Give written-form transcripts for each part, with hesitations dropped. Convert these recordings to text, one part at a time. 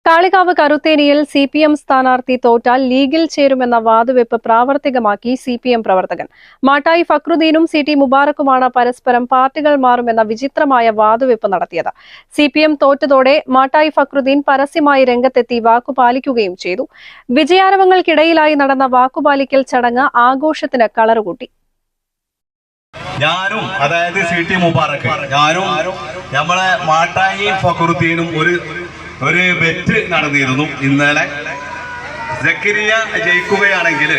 Kalikavu കരുത്തേനിയിൽ CPM സ്ഥാനാർത്ഥി തോറ്റാൽ ലീഗിൽ ചേരുമെന്ന വാതുവെപ്പ് പ്രാവർത്തികമാക്കി CPM പ്രവർത്തകൻ. മാട്ടായി ഫക്രുദ്ദീനും CT മുബാറക്കുമാണ് പരസ്പരം പാർട്ടികൾ മാറുമെന്ന വിചിത്രമായ വാതുവെപ്പ് നടത്തിയത്. CPM തോറ്റതോടെ മാട്ടായി ഫക്രുദ്ദീൻ പരസ്യമായി രംഗത്തെത്തി വാക്കുപാലിക്കുകയും ചെയ്തു. വിജയാരവങ്ങൾക്കിടയിലായി നടന്ന വാക്കുപാലിക്കൽ ചടങ്ങ് ആഘോഷത്തിന് കളറുകൂട്ടി. ഞാനും അതായത് CT മുബാറക്ക് നമ്മളെ മാട്ടായി ഫക്രുദ്ദീനും ഒരു ബെറ്റ് നടന്നിരുന്നു. ഇന്നലെ സക്കരിയ ജയിക്കുകയാണെങ്കിൽ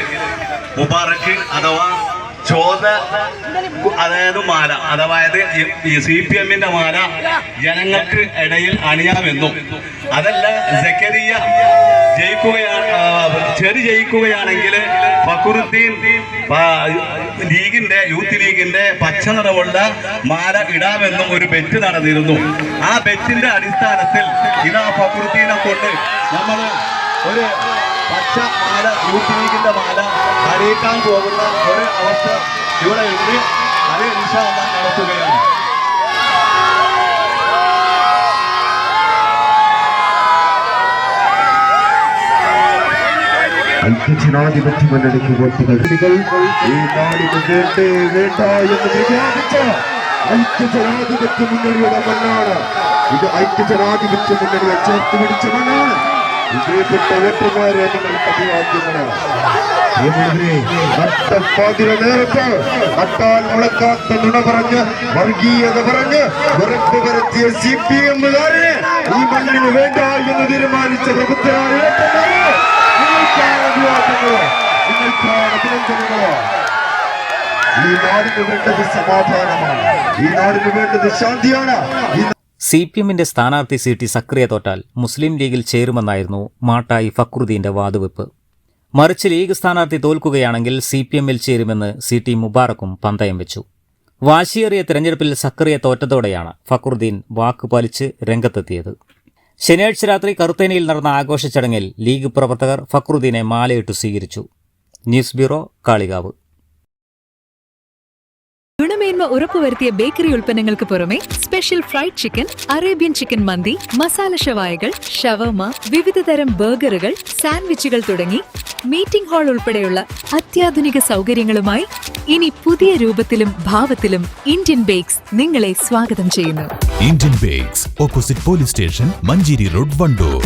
മുബാറക്ക് അഥവാ അതായത് മാല, അതായത് ഈ CPM-ന്റെ മാല ജനങ്ങൾക്ക് ഇടയിൽ അണിയാമെന്നും, അതല്ല സക്കരിയ ജയിക്കുകയാണെങ്കിൽ ഫക്രുദ്ദീൻ യൂത്ത് ലീഗിന്റെ പച്ച നിറമുള്ള മാല ഇടാമെന്നും ഒരു ബെറ്റ് നടന്നിരുന്നു. ആ ബെറ്റിന്റെ അടിസ്ഥാനത്തിൽ ഇതാ ഫക്രുദ്ദീനെ കൊണ്ട് നമ്മൾ ഒരു പച്ച മാല, യൂത്ത് ലീഗിന്റെ മാല അറിയിക്കാൻ പോകുന്ന ഒരു അവസ്ഥ ഇവിടെ ഉണ്ട്. അത് ഇൻഷാ അല്ലാഹ് നടത്തുകയാണ്. ഐക്യജനാധിപത്യ മുന്നണിക്ക് വോട്ടുകൾ ഈ നാടിന് വേണ്ടേ വേണ്ട എന്ന് വിചാരിച്ച ഐക്യജനാധിപത്യ മുന്നണിയുടെ മണ്ണാണ് ഇത്. ഐക്യജനാധിപത്യ മുന്നണിയെ ചേർത്ത് പിടിച്ച മണ്ണാണ്. പ്രിയപ്പെട്ട വോട്ടർമാരെ, നിങ്ങൾക്ക് അഭിവാദ്യങ്ങളാണ്. നേരത്ത് അട്ടാൽ മുളക്കാത്ത നുണ പറഞ്ഞ് വർഗീയത പറഞ്ഞ് വെറുപ്പ് വരുത്തിയ CPM-കാരെ ഈ മണ്ണിന് വേണ്ട എന്ന് തീരുമാനിച്ച പ്രബുദ്ധരായ വോട്ടർമാരെ, നിങ്ങൾക്കാണ് അഭിവാദ്യങ്ങളോ, നിങ്ങൾക്കാണ് അഭിനന്ദനങ്ങളോ. ഈ നാടിന് വേണ്ടത് സമാധാനമാണ്, ഈ നാടിന് വേണ്ടത് ശാന്തിയാണ്. CPM-ന്റെ സ്ഥാനാർത്ഥി CT സക്രിയ തോറ്റാൽ മുസ്ലിം ലീഗിൽ ചേരുമെന്നായിരുന്നു മാട്ടായി ഫക്രുദ്ദീന്റെ വാതുവെപ്പ്. മറിച്ച് ലീഗ് സ്ഥാനാർത്ഥി തോൽക്കുകയാണെങ്കിൽ CPM-ൽ ചേരുമെന്ന് CT മുബാറക്കും പന്തയം വെച്ചു. വാശിയേറിയ തെരഞ്ഞെടുപ്പിൽ സക്രിയ തോറ്റതോടെയാണ് ഫക്രുദ്ദീൻ വാക്കുപാലിച്ച് രംഗത്തെത്തിയത്. ശനിയാഴ്ച രാത്രി കറുത്തേനിയിൽ നടന്ന ആഘോഷ ചടങ്ങിൽ ലീഗ് പ്രവർത്തകർ ഫക്രുദ്ദീനെ മാലയിട്ടു സ്വീകരിച്ചു. News bureau, Kalikavu. ഗുണമേന്മ ഉറപ്പുവരുത്തിയ ബേക്കറി ഉൽപ്പന്നങ്ങൾക്ക് പുറമെ special fried chicken, Arabian chicken മന്തി, മസാല ഷവായകൾ, ഷവർമ, വിവിധതരം ബർഗറുകൾ, സാൻഡ്വിച്ചുകൾ തുടങ്ങി മീറ്റിംഗ് ഹാൾ ഉൾപ്പെടെയുള്ള അത്യാധുനിക സൗകര്യങ്ങളുമായി ഇനി പുതിയ രൂപത്തിലും ഭാവത്തിലും ഇന്ത്യൻ ബേക്സ് നിങ്ങളെ സ്വാഗതം ചെയ്യുന്നു. Indian bakes, opposite police station, Manjeri road, Wandoor.